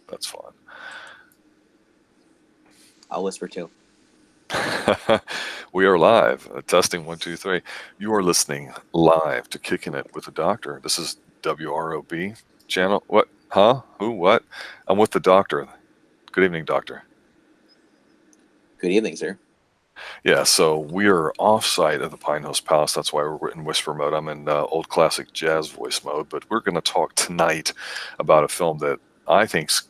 That's fun. I'll whisper too. We are live. Testing 1, 2, 3. You are listening live to Kicking It with the Doctor. This is WROB channel. What? Huh? Who? What? I'm with the Doctor. Good evening, Doctor. Good evening, sir. Yeah, so we are off-site at the Pinehills Palace. That's why we're in whisper mode. I'm in old classic jazz voice mode, but we're going to talk tonight about a film that I think's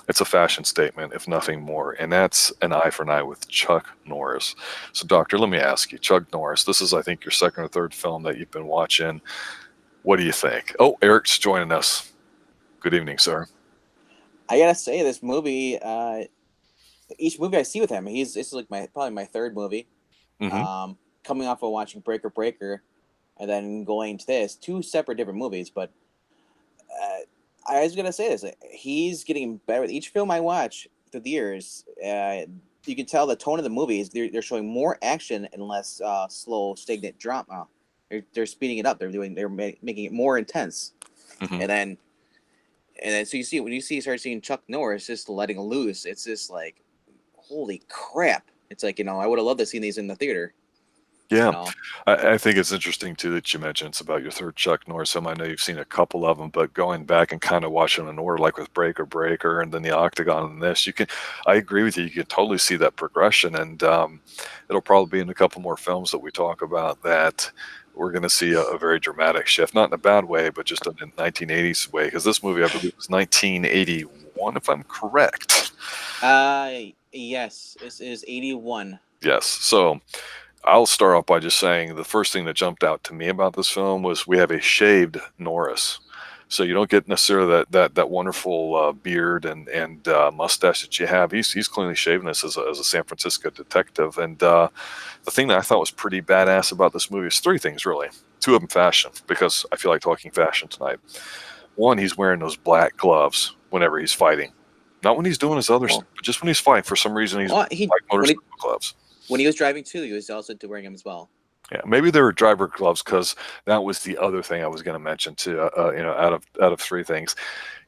it's a fashion statement, if nothing more, and that's An Eye for an Eye with Chuck Norris. So, Doctor, let me ask you, Chuck Norris, this is, I think, your second or third film that you've been watching. What do you think? Oh, Eric's joining us. Good evening, sir. I gotta say, this movie, each movie I see with him, this is like probably my third movie. Hmm. Coming off of watching Breaker, and then going to this, two separate different movies. But uh, I was gonna say this, he's getting better with each film I watch through the years. You can tell the tone of the movies. They're showing more action and less slow, stagnant drama. They're speeding it up. They're making it more intense. Hmm. And then so you see when you start seeing Chuck Norris just letting loose, it's just like holy crap. It's like, I would have loved to see these in the theater. You Yeah, know, I think it's interesting too that you mentioned it's about your third Chuck Norris film. I know you've seen a couple of them, but going back and kind of watching them in order, like with Breaker, and then the Octagon, and this, you can. I agree with you. You can totally see that progression, and it'll probably be in a couple more films that we talk about that we're going to see a very dramatic shift, not in a bad way, but just in a 1980s way. Because this movie, I believe, was 1981, if I'm correct. yes, this is 81. Yes. So I'll start off by just saying the first thing that jumped out to me about this film was we have a shaved Norris. So you don't get necessarily that wonderful beard and mustache that you have. He's cleanly shaven this as a San Francisco detective. And the thing that I thought was pretty badass about this movie is three things really. Two of them fashion, because I feel like talking fashion tonight. One, he's wearing those black gloves whenever he's fighting. Not when he's doing his other stuff, Well, but just when he's fighting. For some reason, he's well, wearing black motorcycle gloves. when he was driving too, he was also wearing them as well. Yeah, maybe they were driver gloves because that was the other thing I was going to mention too. Out of three things,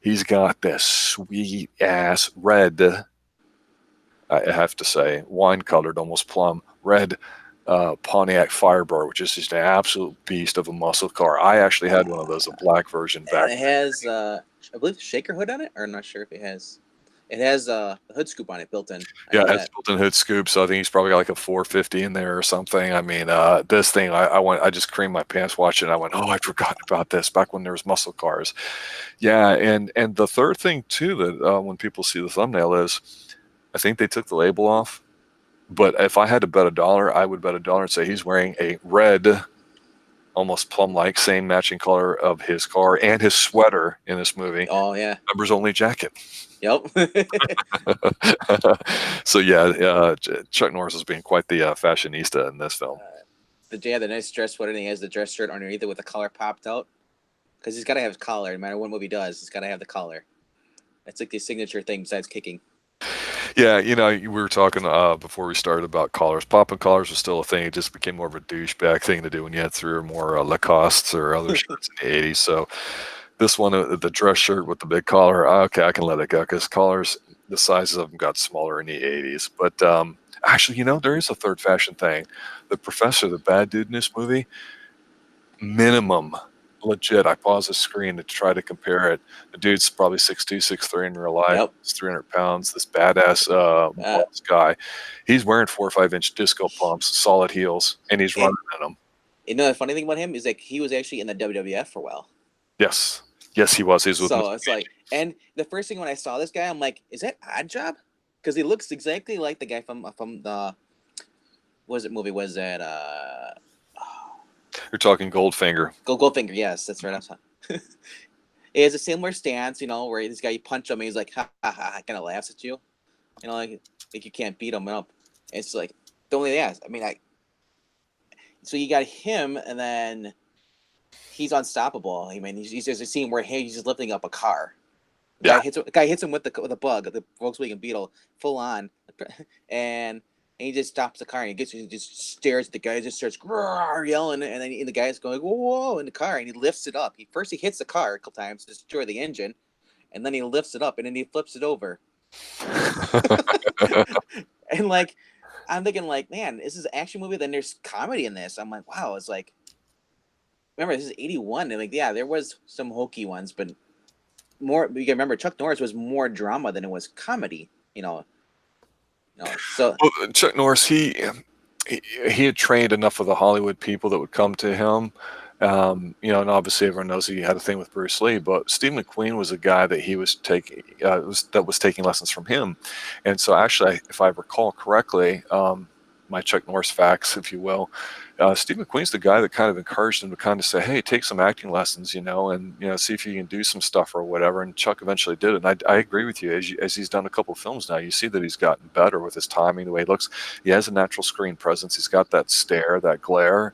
he's got this sweet ass red. I have to say, wine colored, almost plum red Pontiac Firebird, which is just an absolute beast of a muscle car. I actually had one of those, a black version back. And it has, I believe, shaker hood on it, or I'm not sure if it has. It has a hood scoop on it built in. I Yeah, know it has that. built-in hood scoop, so I think he's probably got like a 450 in there or something. I mean, this thing, I just creamed my pants watching. I went, oh, I'd forgotten about this back when there was muscle cars. Yeah, and the third thing too that when people see the thumbnail is, I think they took the label off. But if I had to bet a dollar, I would bet a dollar and say he's wearing a red, almost plum-like, same matching color of his car and his sweater in this movie, Oh yeah. members only jacket. Yep. So yeah, Chuck Norris is being quite the fashionista in this film. The nice dress sweater, and he has the dress shirt underneath it with the collar popped out. Because he's got to have his collar. No matter what movie does, he's got to have the collar. That's like the signature thing besides kicking. Yeah, we were talking before we started about collars. Popping collars was still a thing. It just became more of a douchebag thing to do when you had three or more Lacoste or other shirts in the '80s. So this one, the dress shirt with the big collar, okay, I can let it go because collars, the sizes of them got smaller in the '80s. But actually, there is a third fashion thing. The professor, the bad dude in this movie, minimum legit. I paused the screen to try to compare it. The dude's probably 6'2", 6'3" in real life. Yep. He's 300 pounds. This badass Uh, boss guy. He's wearing 4 or 5 inch disco pumps, solid heels, and he's running and in them. the funny thing about him is like he was actually in the WWF for a while. Yes, yes, he was. He was with Mr. So it's like, and the first thing when I saw this guy, I'm like, is that Odd Job? Because he looks exactly like the guy from the what was it movie? Was that You're talking Goldfinger. Goldfinger? Yes, that's right. He has a similar stance, where this guy you punch him, and he's like, ha ha ha, kind of laughs at you, like you can't beat him up. It's like the only thing. I mean, so you got him, and then he's unstoppable. I mean, there's a scene where he's just lifting up a car. Yeah, The guy hits him with the bug, the Volkswagen Beetle, full on, and he just stops the car and he just stares at the guy, just starts yelling, and then the guy's going whoa, whoa in the car, and he lifts it up. He hits the car a couple times to destroy the engine, and then he lifts it up, and then he flips it over, and like I'm thinking like, man, this is an action movie. Then there's comedy in this. I'm like, wow, it's like, remember this is '81, and like yeah, there was some hokey ones, but more. You can remember Chuck Norris was more drama than it was comedy. So Well, Chuck Norris, he had trained enough of the Hollywood people that would come to him. And obviously everyone knows he had a thing with Bruce Lee, but Steve McQueen was a guy that he was taking was taking lessons from him. And so actually, if I recall correctly, my Chuck Norris facts, if you will, Steve McQueen's the guy that kind of encouraged him to kind of say, hey, take some acting lessons, and see if you can do some stuff or whatever. And Chuck eventually did it. And I agree with you. As he's done a couple of films now, you see that he's gotten better with his timing, the way he looks. He has a natural screen presence. He's got that stare, that glare,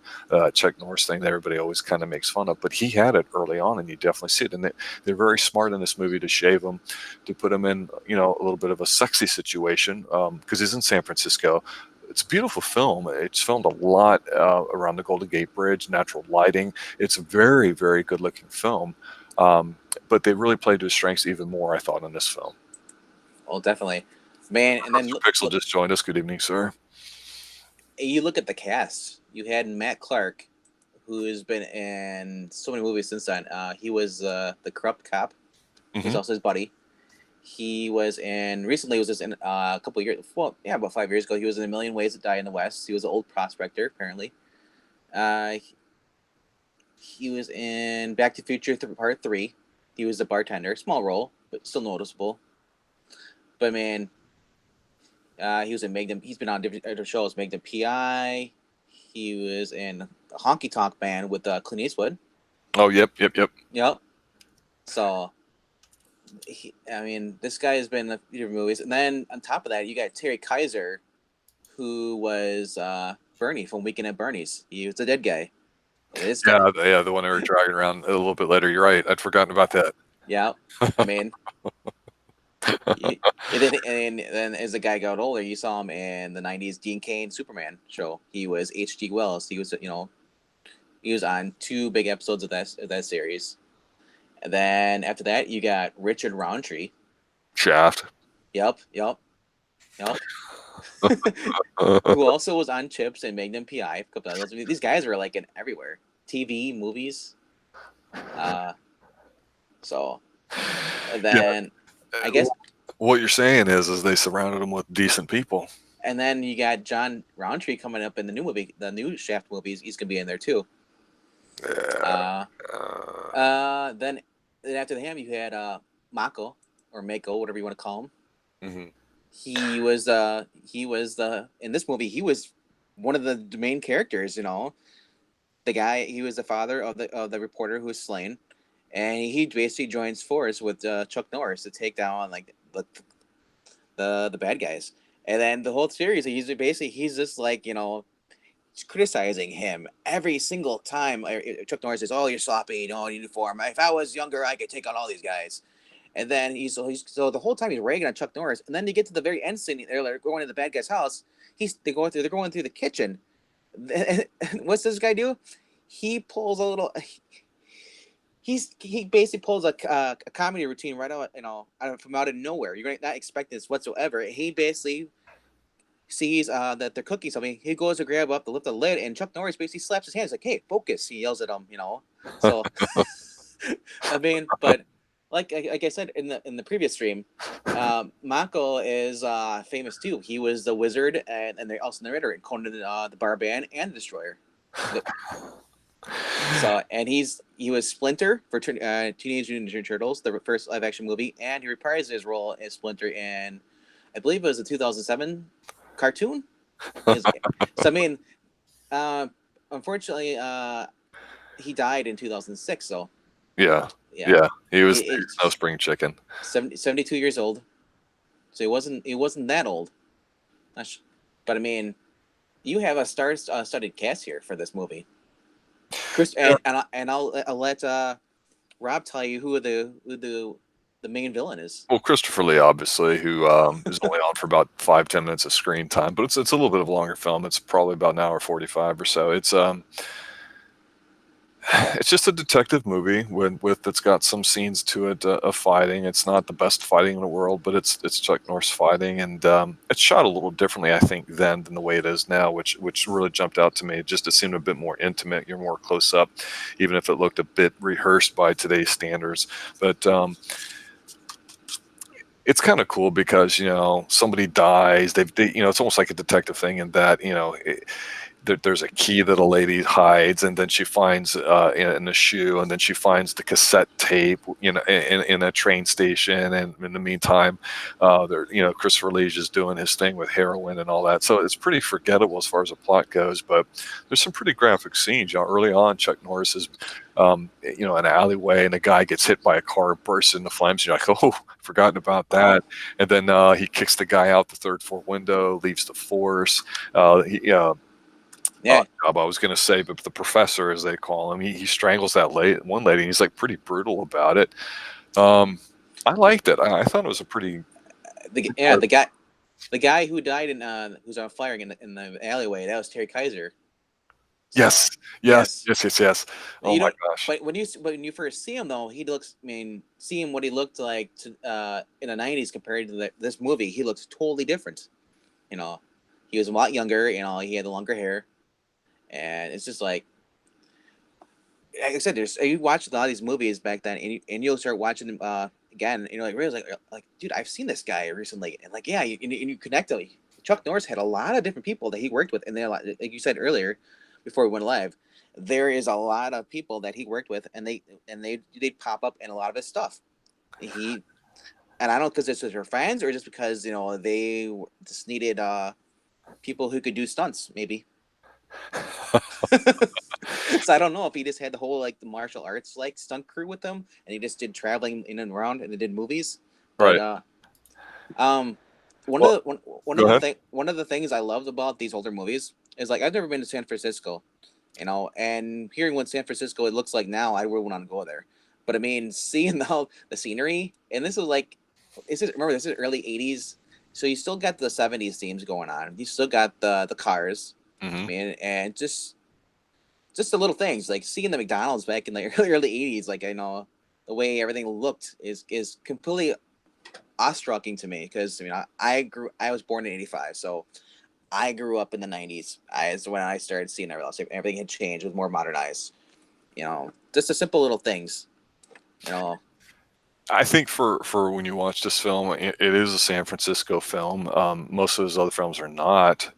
Chuck Norris thing that everybody always kind of makes fun of. But he had it early on, and you definitely see it. And they're very smart in this movie to shave him, to put him in, a little bit of a sexy situation, because he's in San Francisco. It's a beautiful film. It's filmed a lot around the Golden Gate Bridge, natural lighting. It's a very, very good-looking film. But they really played to his strengths even more, I thought, in this film. oh, definitely, man. And then Pixel just joined us. Good evening, sir. you look at the cast. You had Matt Clark, who has been in so many movies since then. He was the corrupt cop. He's also his buddy. He was recently was just in a couple of years, well, yeah, about 5 years ago. He was in A Million Ways to Die in the West. He was an old prospector, apparently. He was in Back to the Future Part 3. He was the bartender, small role, but still noticeable. But man, he was in Magnum. He's been on different shows, Magnum PI. He was in a Honky Tonk Man with Clint Eastwood. Oh, yep. Yep. So, this guy has been in a few different movies. And then on top of that, you got Terry Kaiser, who was Bernie from Weekend at Bernie's. He was the dead guy. Yeah, the one they were dragging around a little bit later. You're right. I'd forgotten about that. Yeah. And then as the guy got older, you saw him in the '90s Dean Cain Superman show. He was H.G. Wells. He was on 2 big episodes of that series. And then after that, you got Richard Roundtree. Shaft. Yep. Who also was on Chips and Magnum PI. A couple of those. These guys were like in everywhere. TV, movies. So, and then I guess what you're saying is they surrounded him with decent people. And then you got John Roundtree coming up in the new movie, the new Shaft movies. He's gonna be in there too. Then after him, you had Mako or Mako, whatever you want to call him. Mm-hmm. He was in this movie. He was one of the main characters. The guy. He was the father of the reporter who was slain, and he basically joins force with Chuck Norris to take down like the bad guys. And then the whole series, he's just like criticizing him every single time. Chuck Norris says, "Oh, you're sloppy, uniform. If I was younger, I could take on all these guys." And then he's so the whole time he's ragging on Chuck Norris. And then you get to the very end scene, they're going to the bad guy's house. They're going through the kitchen. What's this guy do? He pulls a little. He basically pulls a comedy routine right out, from out of nowhere. You're not expecting this whatsoever. He basically sees that they're cooking something. He goes to grab up to lift the lid, and Chuck Norris basically slaps his hands like, "Hey, focus!" He yells at him, So, but like I said in the previous stream, Mako is famous too. He was the wizard and they also narrator in Conan the Barbarian and the Destroyer. So, and he was Splinter for Teenage Mutant Ninja Turtles, the first live action movie, and he reprised his role as Splinter in, I believe it was the 2007 cartoon. So unfortunately, he died in 2006. So yeah, he was no spring chicken. 72 years old. So he wasn't that old. But you have a star-studded cast here for this movie. Chris, and I'll let Rob tell you who the main villain is. Well, Christopher Lee, obviously, who is only on for about 5-10 minutes of screen time, but it's a little bit of a longer film. It's probably about an hour 45 or so. It's It's just a detective movie with it's got some scenes to it of fighting. It's not the best fighting in the world, but it's Chuck Norris fighting, and it's shot a little differently, I think, then than the way it is now, which really jumped out to me. Just it seemed a bit more intimate. You're more close up, even if it looked a bit rehearsed by today's standards. But it's kind of cool because somebody dies. It's almost like a detective thing in that there's a key that a lady hides, and then she finds in a shoe, and then she finds the cassette tape, in a train station. And in the meantime, Christopher Lee is doing his thing with heroin and all that. So it's pretty forgettable as far as the plot goes. But there's some pretty graphic scenes. Early on, Chuck Norris is, an alleyway, and a guy gets hit by a car, bursts into flames. You're like, oh, forgotten about that. And then he kicks the guy out the third floor window, leaves the force. Yeah. I was going to say, but the professor, as they call him, he strangles that one lady, and he's like pretty brutal about it. I liked it. I thought it was a pretty. The guy who died in who's on fire in the alleyway, that was Terry Kaiser. So, Yes. Oh my gosh. But when you first see him though, seeing what he looked like in the '90s compared to this movie, he looks totally different. He was a lot younger. He had the longer hair, and it's just like I said, you watch a lot of these movies back then, and you'll start watching them again, and you're like, really, dude, I've seen this guy recently, and like, yeah, you connect them. Chuck Norris had a lot of different people that he worked with, and like you said earlier, before we went live, there is a lot of people that he worked with, and they pop up in a lot of his stuff. And I don't know because this was their fans or just because they just needed people who could do stunts, maybe. So I don't know if he just had the whole the martial arts stunt crew with him, and he just did traveling in and around, and they did movies. But right. One of the things I loved about these older movies is I've never been to San Francisco, and hearing what San Francisco it looks like now, I really want to go there. But I mean, seeing the scenery, and this is early '80s, so you still got the '70s themes going on. You still got the cars, Mm-hmm. man, and just the little things like seeing the McDonald's back in the early '80s. The way everything looked is completely awestrucking to me because I was born in '85, so I grew up in the '90s. Is when I started seeing everything had changed, was more modernized. Just the simple little things. I think for when you watch this film, it is a San Francisco film. Most of his other films are not.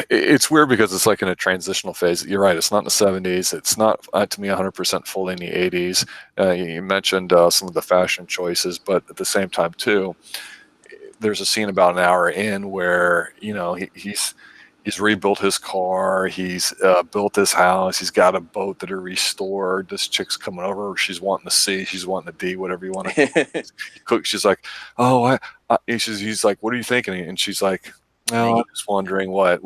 It's weird because it's in a transitional phase. You're right. It's not in the '70s. It's not to me 100% fully in the '80s. You mentioned some of the fashion choices, but at the same time too, there's a scene about an hour in where he's rebuilt his car, he's built his house, he's got a boat that are restored. This chick's coming over, she's wanting to C, she's wanting to D, whatever you want to cook. She's like, oh, he's like, what are you thinking? And she's like, well, I'm just wondering what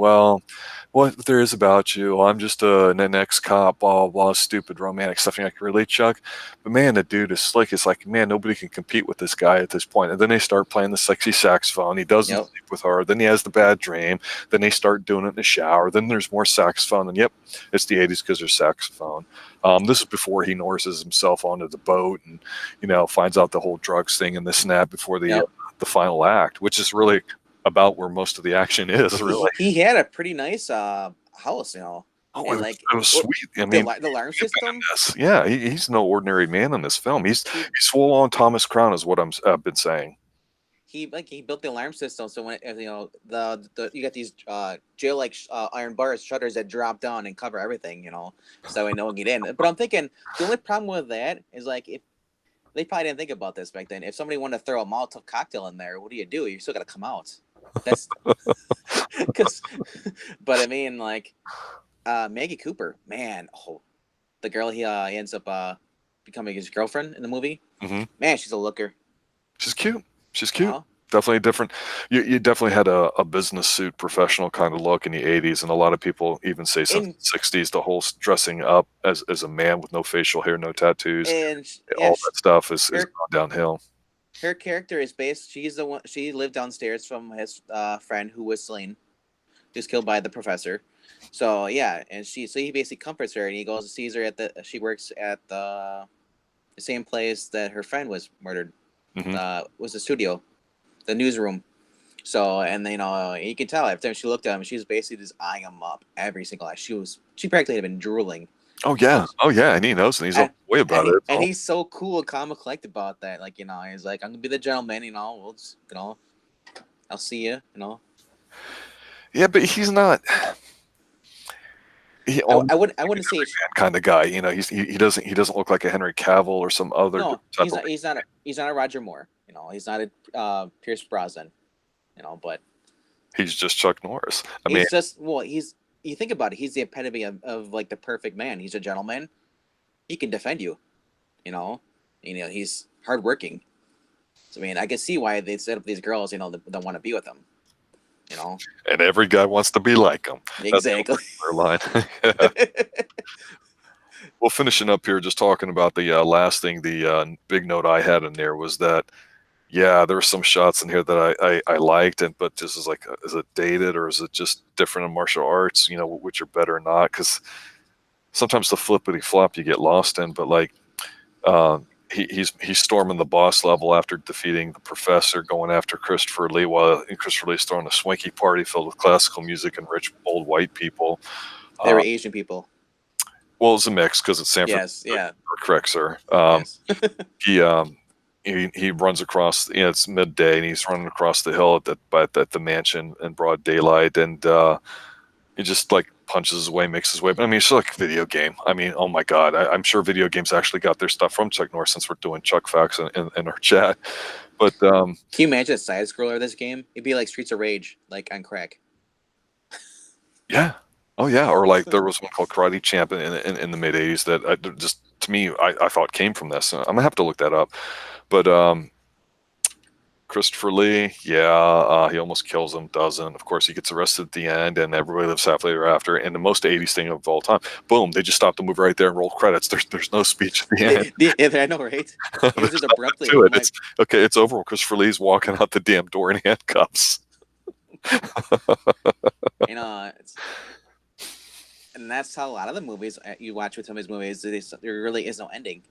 there is about you. I'm just an ex-cop, blah, blah, stupid romantic stuff. And you're like, really, Chuck? But man, the dude is slick. It's like, man, nobody can compete with this guy at this point. And then they start playing the sexy saxophone. He doesn't sleep with her. Then he has the bad dream. Then they start doing it in the shower. Then there's more saxophone. And yep, it's the '80s because there's saxophone. This is before he Norrises himself onto the boat and, finds out the whole drugs thing and this and that before the final act, which is really about where most of the action is. Really, he had a pretty nice house, Oh, and it was sweet. I mean, the alarm system. Yeah, he's no ordinary man in this film. He's full on Thomas Crown, is what I've been saying. He built the alarm system, so when you got these jail iron bars shutters that drop down and cover everything, so no one get in. But I'm thinking the only problem with that is if they probably didn't think about this back then. If somebody wanted to throw a Molotov cocktail in there, what do? You still got to come out. That's because, but I mean, Maggie Cooper, man, the girl he ends up becoming his girlfriend in the movie. Mm-hmm. Man, she's a looker. She's cute. Definitely different. You definitely had a business suit, professional kind of look in the '80s, and a lot of people even say since the '60s, the whole dressing up as a man with no facial hair, no tattoos, and all that stuff is gone downhill. Her character is based. She's the one. She lived downstairs from his friend who was slain, who's killed by the professor, So yeah, and he basically comforts her, and he goes and sees her she works at the same place that her friend was murdered. Hmm. Was the studio, the newsroom. So, and you can tell every time she looked at him, she was basically just eyeing him up every single night. She practically had been drooling. Oh yeah, oh yeah, and he knows, and he's And, open way about it. and he's so cool, calm, and collected about that. Like, he's like, I'm gonna be the gentleman. We'll just, I'll see you. Yeah, but he's not. I wouldn't say it's, Kind of guy. He doesn't look like a Henry Cavill or some other no. type of. He's not a Roger Moore. He's not a Pierce Brosnan. But He's just Chuck Norris. I mean, he's just you think about it, he's the epitome of like the perfect man. He's a gentleman. He can defend you. He's hardworking. So I mean, I can see why they set up these girls. That want to be with him. and every guy wants to be like him. Exactly. Their line. Well, finishing up here, just talking about the last thing. The big note I had in there was that, yeah, there were some shots in here that I liked, but this is like, is it dated or is it just different in martial arts? Which are better or not? Because sometimes the flippity flop you get lost in, but like. He's storming the boss level after defeating the professor, going after Christopher Lee, while Christopher Lee's throwing a swanky party filled with classical music and rich old white people. They were Asian people. Well, it's a mix because it's San Francisco. Yes, yeah. Correct, sir. Yes. He runs across. It's midday, and he's running across the hill at the mansion in broad daylight, and he just like punches his way, makes his way. But I mean, it's like a video game. I mean, oh my God, I'm sure video games actually got their stuff from Chuck Norris, since we're doing Chuck facts in our chat. But can you imagine a side scroller of this game? It'd be like Streets of Rage, like on crack. Yeah. Oh yeah. Or like there was one called Karate Champ in the mid '80s that just, to me, I thought came from this. I'm gonna have to look that up. But Christopher Lee, yeah, he almost kills him, doesn't. Of course, he gets arrested at the end, and everybody lives happily ever after. And the most '80s thing of all time, boom, they just stop the movie right there and roll credits. There's no speech at the end. Yeah, I know, right? It was just abruptly. It's over. Christopher Lee's walking out the damn door in handcuffs. And that's how a lot of the movies you watch with some of his movies, there really is no ending.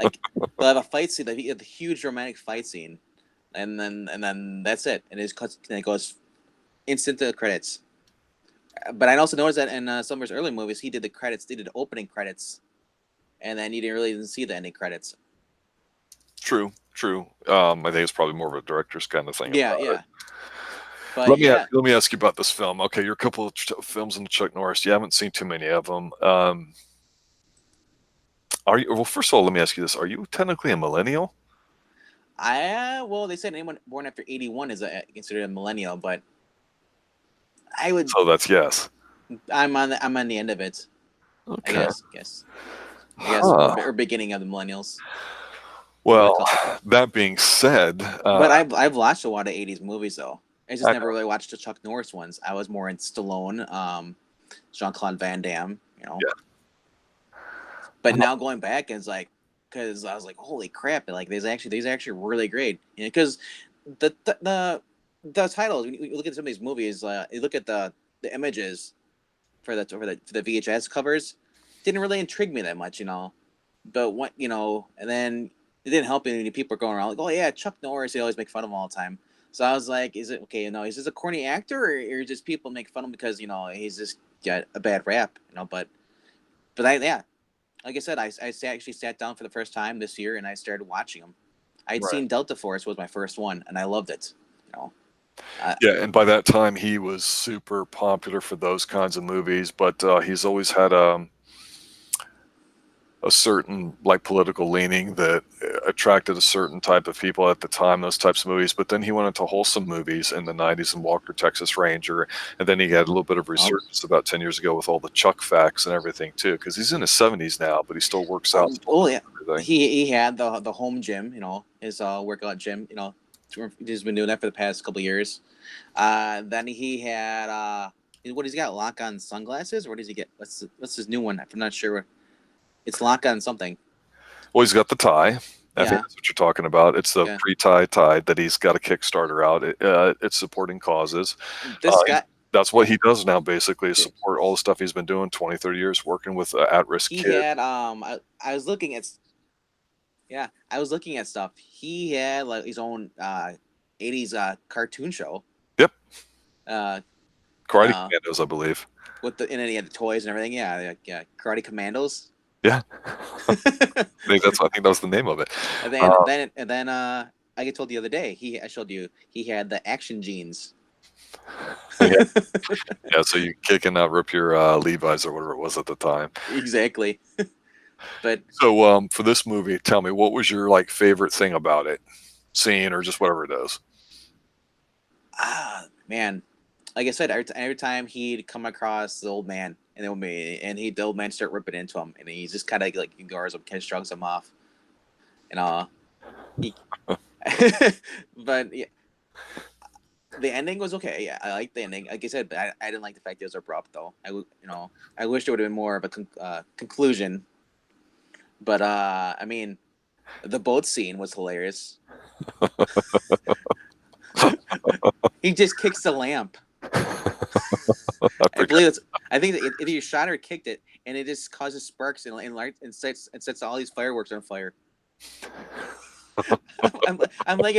Like they'll have a fight scene, a huge romantic fight scene, and then that's it. And it goes instant to the credits. But I also noticed that in some of his early movies, he did the credits. They did opening credits, and then you didn't really see the ending credits. True. I think it's probably more of a director's kind of thing. Yeah. But let me ask you about this film. Okay, you're a couple of films in Chuck Norris. You haven't seen too many of them. Well, first of all, let me ask you this: are you technically a millennial? Well, they said anyone born after '81 is considered a millennial, but I would. So that's yes. I'm on the end of it. Okay. I guess. Or beginning of the millennials. Well, that being said, but I've watched a lot of '80s movies though. I just never really watched the Chuck Norris ones. I was more in Stallone, Jean-Claude Van Damme, Yeah. But now going back, it's like, because I was like, holy crap! Like these actually really great. Because the titles, when you look at some of these movies, you look at the images for the VHS covers, didn't really intrigue me that much, But what and then it didn't help any people are going around like, oh yeah, Chuck Norris. They always make fun of him all the time. So I was like, is it okay? Is this a corny actor, or just people make fun of him because he's just got a bad rap? But like I said, I actually sat down for the first time this year and I started watching them. I'd seen Delta Force was my first one, and I loved it. Yeah, and by that time he was super popular for those kinds of movies, but he's always had a certain like political leaning that attracted a certain type of people at the time, those types of movies. But then he went into wholesome movies in the '90s and Walker, Texas Ranger, and then he had a little bit of resurgence about 10 years ago with all the Chuck facts and everything too, because he's in his 70s now, but he still works out. Oh yeah, he had the home gym, his workout gym, he's been doing that for the past couple of years. Then he had what he's got, lock on sunglasses, or what does he get? What's his new one? I'm not sure. It's lock on something. Well, he's got the tie. I think that's what you're talking about. It's the pre-tie that he's got a Kickstarter out. It's supporting causes. This guy, That's what he does now, basically, is support all the stuff he's been doing 20, 30 years, working with at-risk He kids. had I was looking at I was looking at stuff. He had like his own 80s cartoon show. Yep. Uh, Karate Commandos, I believe. with the and then he had the toys and everything. Yeah, Karate Commandos. Yeah. I think that was the name of it. And then I get told the other day I showed you he had the action jeans. Yeah. Yeah, so you kick and not rip your Levi's or whatever it was at the time. Exactly. But so for this movie, tell me, what was your like favorite thing about it, scene or just whatever it is? Man, like I said, every time he'd come across the old man and the old man start ripping into him, and he just kind of like ignores him, kind of shrugs him off, and but yeah, the ending was okay. Yeah, I liked the ending. Like I said, but I didn't like the fact it was abrupt though. I wish there would have been more of a conclusion. But I mean, the boat scene was hilarious. He just kicks the lamp. I believe I think that either you shot or kicked it, and it just causes sparks and sets all these fireworks on fire. I'm like,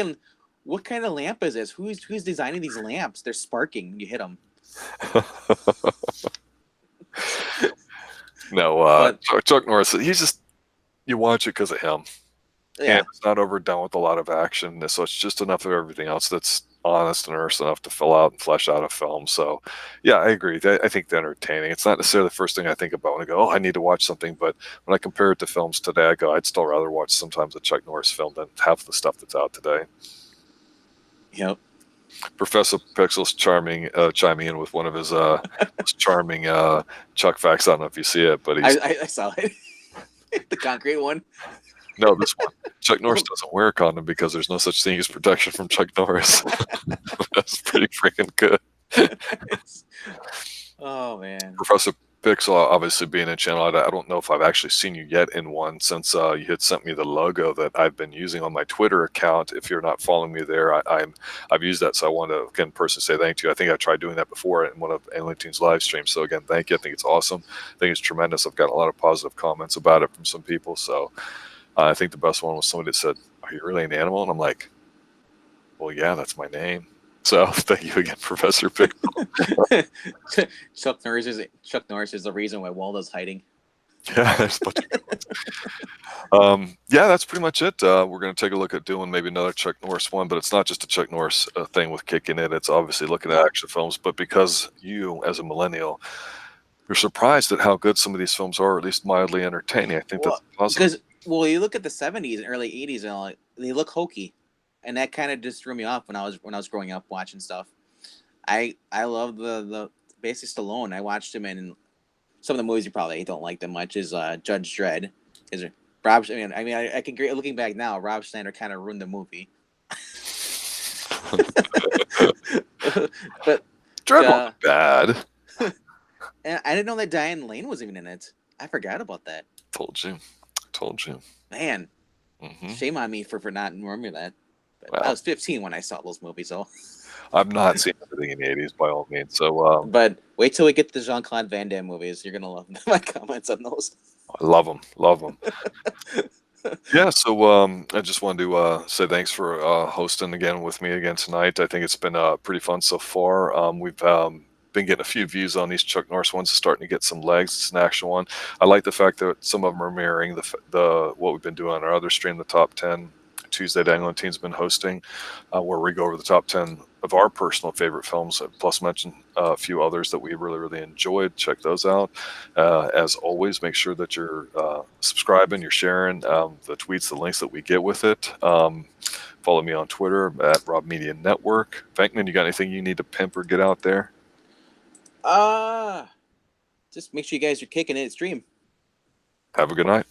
what kind of lamp is this? Who's designing these lamps? They're sparking when you hit them. No, Chuck Norris. He's just, you watch it because of him. Yeah. And it's not overdone with a lot of action, so it's just enough of everything else that's honest and earnest enough to fill out and flesh out a film. So, yeah, I agree. I think they're entertaining. It's not necessarily the first thing I think about when I go, oh, I need to watch something. But when I compare it to films today, I go, I'd still rather watch sometimes a Chuck Norris film than half the stuff that's out today. Yep. Professor Pixel's chiming in with one of his charming Chuck facts. I don't know if you see it, but I saw it. The concrete one. No, this one. Chuck Norris doesn't wear a condom because there's no such thing as protection from Chuck Norris. That's pretty freaking good. Oh, man. Professor Pixel, obviously being a channel, I don't know if I've actually seen you yet in one since you had sent me the logo that I've been using on my Twitter account. If you're not following me there, I've used that, so I want to, again, personally say thank you. I think I tried doing that before in one of Anlington's live streams, so again, thank you. I think it's awesome. I think it's tremendous. I've got a lot of positive comments about it from some people, so I think the best one was somebody that said, "Are you really an animal?" And I'm like, "Well, yeah, that's my name." So thank you again, Professor Pixel. Chuck Norris is the reason why Waldo's hiding. Yeah, there's a bunch of good ones. Yeah, that's pretty much it. We're going to take a look at doing maybe another Chuck Norris one, but it's not just a Chuck Norris thing with kicking it. It's obviously looking at action films, but because you, as a millennial, you're surprised at how good some of these films are, or at least mildly entertaining. I think that's positive. Because you look at the 70s and early 80s, and they look hokey, and that kind of just threw me off when I was growing up watching stuff. I love the basic Stallone. I watched him in some of the movies you probably don't like that much is Judge Dredd. Is Rob? I can agree. Looking back now, Rob Schneider kind of ruined the movie. But Dredd wasn't bad. And I didn't know that Diane Lane was even in it. I forgot about that. Told you. Man, shame on me for not remembering that. But I was 15 when I saw those movies, so I've not seen everything in the 80s by all means. So, but wait till we get to the Jean-Claude Van Damme movies. You're gonna love my comments on those. I love them. Yeah, so I just wanted to say thanks for hosting again with me again tonight. I think it's been pretty fun so far. We've been getting a few views on these Chuck Norris ones. It's starting to get some legs. It's an action one. I like the fact that some of them are mirroring the what we've been doing on our other stream, the Top 10 Tuesday that Anglington's been hosting, where we go over the top 10 of our personal favorite films, plus mention a few others that we really, really enjoyed. Check those out. As always, make sure that you're subscribing, you're sharing the tweets, the links that we get with it. Follow me on Twitter at Rob Media Network. Venkman, you got anything you need to pimp or get out there? Just make sure you guys are kicking it at Xtreme. Have a good night.